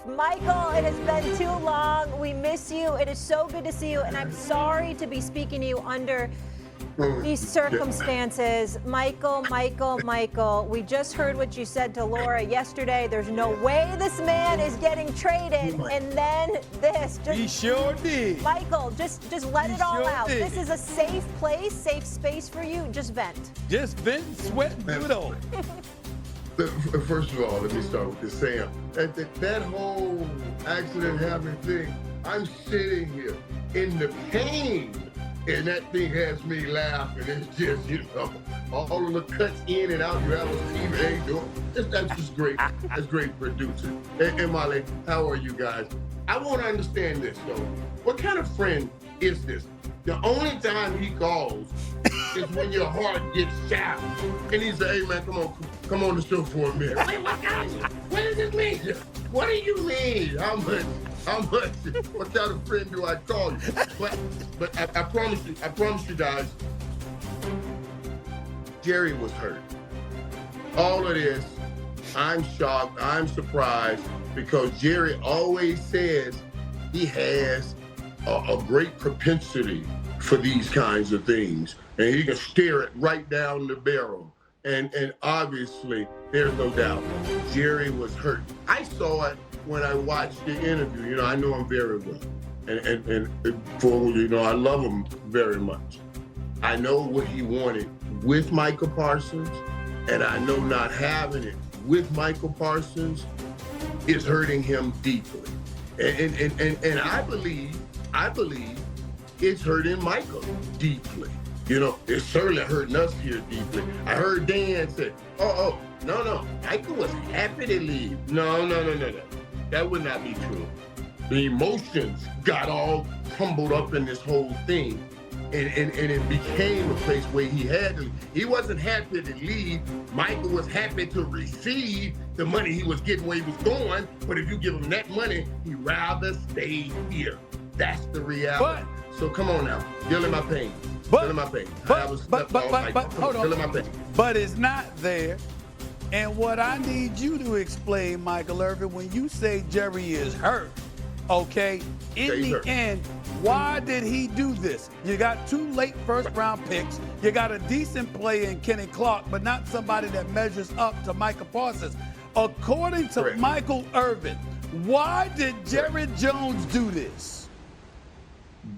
stuff. Michael, it has been too long. We miss you. It is so good to see you, and I'm sorry to be speaking to you under these circumstances. Michael, we just heard what you said to Laura yesterday. There's no way this man is getting traded. And then this. He sure did. Michael, just let it all out. This is a safe place, safe space for you. Just vent. Just vent, sweat, and do it all. First of all, let me start with this, Sam. That whole accident happening thing, I'm sitting here in the pain, and that thing has me laughing. It's just, all of the cuts in and out. You have a team, they do it. That's just great. That's great producing. And Molly, how are you guys? I want to understand this, though. What kind of friend is this? The only time he calls is when your heart gets shot. And he says, hey, man, come on the show for a minute. Wait, what does this mean? What do you mean? How much? What kind of friend do I call you? But I promise you guys, Jerry was hurt. All of this, I'm shocked, I'm surprised, because Jerry always says he has a great propensity for these kinds of things, and he can stare it right down the barrel. And obviously, there's no doubt, Jerry was hurt. I saw it when I watched the interview. I know him very well, and I love him very much. I know what he wanted with Michael Parsons, and I know not having it with Michael Parsons is hurting him deeply. And I believe it's hurting Michael deeply. It's certainly hurting us here deeply. I heard Dan say, no, Michael was happy to leave. No. That would not be true. The emotions got all tumbled up in this whole thing, and it became a place where he had to. He wasn't happy to leave. Michael was happy to receive the money he was getting where he was going, but if you give him that money, he'd rather stay here. That's the reality. So come on now, deal in my pain. But hold on. But it's not there. And what I need you to explain, Michael Irvin, when you say Jerry is hurt, okay, in the end, why did he do this? You got 2 late first-round picks. You got a decent player in Kenny Clark, but not somebody that measures up to Michael Parsons. According to Michael Irvin, why did Jerry Jones do this?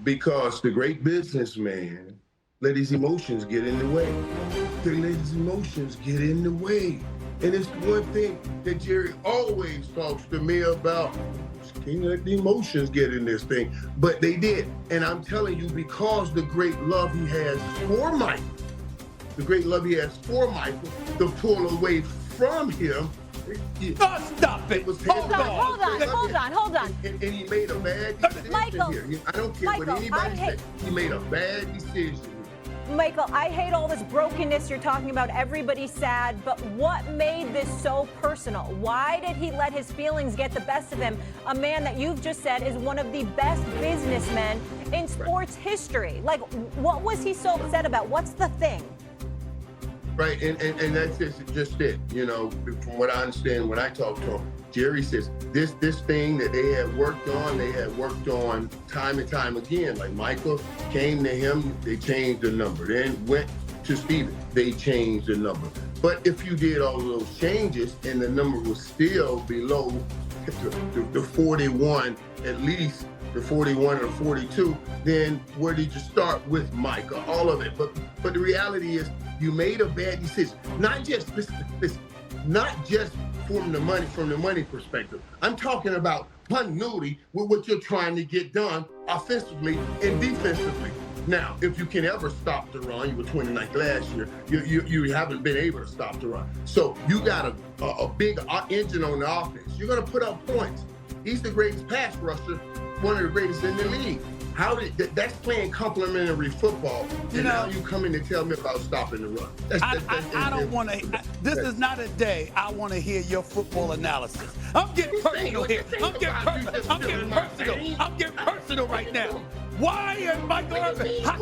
Because the great businessman let his emotions get in the way. They let his emotions get in the way. And it's the one thing that Jerry always talks to me about. Can't let the emotions get in this thing. But they did. And I'm telling you, because the great love he has for Michael, to pull away from him. Stop it. Hold on. And he made a bad decision Michael, here. I don't care what anybody says. He made a bad decision. Michael, I hate all this brokenness you're talking about. Everybody's sad, but what made this so personal? Why did he let his feelings get the best of him? A man that you've just said is one of the best businessmen in sports history. Like, what was he so upset about? What's the thing? Right, and that's just it. From what I understand when I talk to him, Jerry says this thing that they had worked on time and time again. Like Michael came to him, they changed the number. Then went to Steven, they changed the number. But if you did all of those changes and the number was still below the 41, at least the 41 or 42, then where did you start with Michael? All of it. But the reality is you made a bad decision. Not just from the money perspective. I'm talking about continuity with what you're trying to get done offensively and defensively. Now, if you can ever stop the run, you were 29th last year, you haven't been able to stop the run. So you got a big engine on the offense. You're going to put up points. He's the greatest pass rusher, one of the greatest in the league. That's playing complementary football. Now you come in to tell me about stopping the run. I don't want to. This is not a day I want to hear your football analysis. I'm getting personal here. I'm getting personal right now. Why, Michael Irvin? How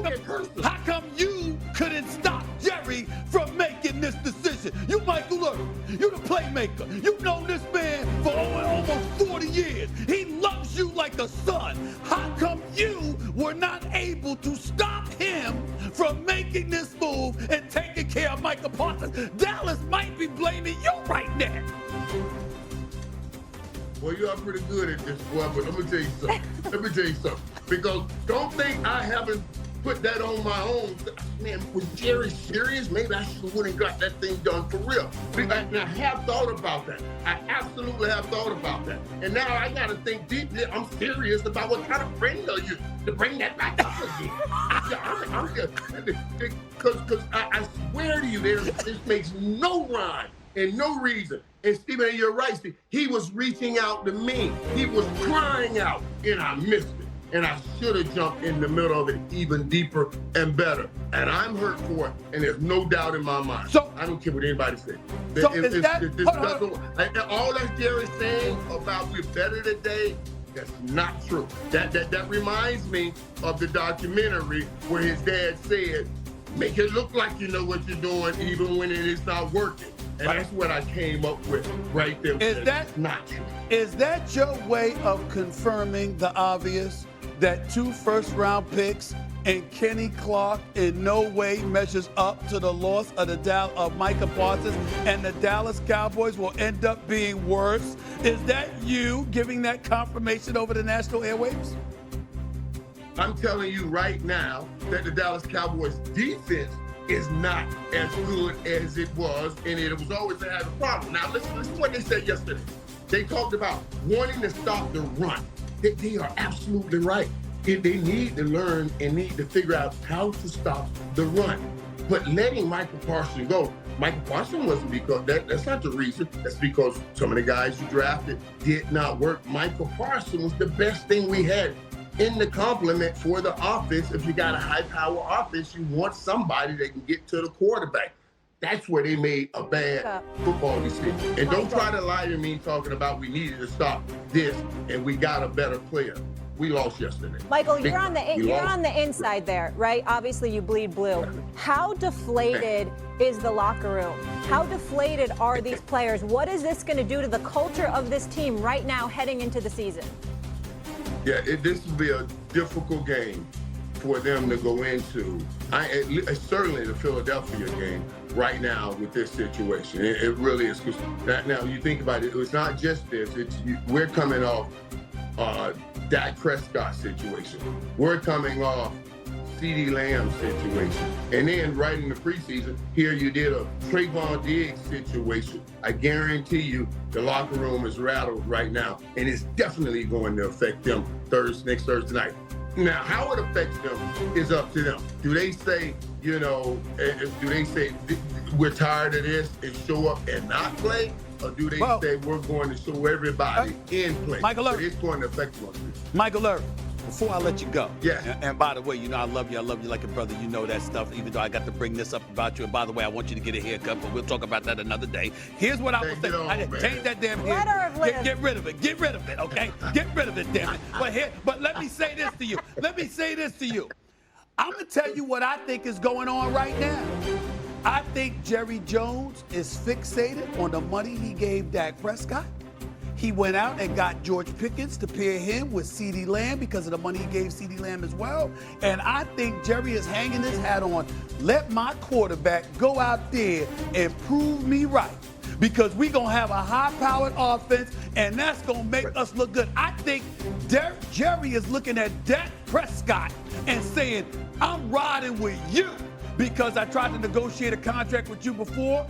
come you couldn't stop Jerry from making this decision? You, Michael Irvin, you the playmaker. You've known this man for almost 40 years. years. He loves you like a son. How come you were not able to stop him from making this move and taking care of Michael Parsons? Dallas might be blaming you right now. Well, you are pretty good at this, boy, but let me tell you something. Because don't think I haven't put that on my own. Man, was Jerry serious? Maybe I should have went and got that thing done for real. And I have thought about that. I absolutely have thought about that. And now I got to think deeply. I'm serious about what kind of friend are you to bring that back up again. Because I swear to you, this makes no rhyme and no reason. And Stephen, you're right, Steve. He was reaching out to me. He was crying out, and I missed it. And I should have jumped in the middle of it even deeper and better. And I'm hurt for it, and there's no doubt in my mind. So I don't care what anybody says. So is that, all that Jerry's saying about we're better today, that's not true. That reminds me of the documentary where his dad said, make it look like you know what you're doing even when it is not working. And that's what I came up with right there. Is that not true? Is that your way of confirming the obvious, that 2 first-round picks and Kenny Clark in no way measures up to the loss of Micah Parsons, and the Dallas Cowboys will end up being worse? Is that you giving that confirmation over the national airwaves? I'm telling you right now that the Dallas Cowboys defense is not as good as it was, and it was always to have a problem. Now, listen to what they said yesterday. They talked about wanting to stop the run. They are absolutely right. They need to learn and need to figure out how to stop the run. But letting Michael Parsons go, Michael Parsons wasn't because that's not the reason. That's because some of the guys you drafted did not work. Michael Parsons was the best thing we had in the complement for the offense. If you got a high-power offense, you want somebody that can get to the quarterback. That's where they made a bad football decision. And don't try to lie to me talking about we needed to stop this and we got a better player. We lost yesterday. Michael, you're on the inside there, right? Obviously, you bleed blue. How deflated is the locker room? How deflated are these players? What is this going to do to the culture of this team right now heading into the season? Yeah, this will be a difficult game for them to go into. Certainly the Philadelphia game right now with this situation. It really is. Now you think about it, it's not just this. We're coming off Dak Prescott situation. We're coming off CeeDee Lamb situation. And then right in the preseason, here you did a Trayvon Diggs situation. I guarantee you the locker room is rattled right now, and it's definitely going to affect them next Thursday night. Now, how it affects them is up to them. Do they say, we're tired of this and show up and not play? Or do they say we're going to show everybody in play? Michael Irvin. It's going to affect them. Michael Irvin, before I let you go. Yeah. And by the way, I love you like a brother. You know that stuff, even though I got to bring this up about you. And by the way, I want you to get a haircut, but we'll talk about that another day. Here's what I will say. Change that damn hair. Get rid of it. Get rid of it, okay? Get rid of it, damn it. But let me say this to you. I'm going to tell you what I think is going on right now. I think Jerry Jones is fixated on the money he gave Dak Prescott. He went out and got George Pickens to pair him with CeeDee Lamb because of the money he gave CeeDee Lamb as well. And I think Jerry is hanging his hat on, let my quarterback go out there and prove me right. Because we're going to have a high-powered offense, and that's going to make us look good. I think Jerry is looking at Dak Prescott and saying, I'm riding with you. Because I tried to negotiate a contract with you before.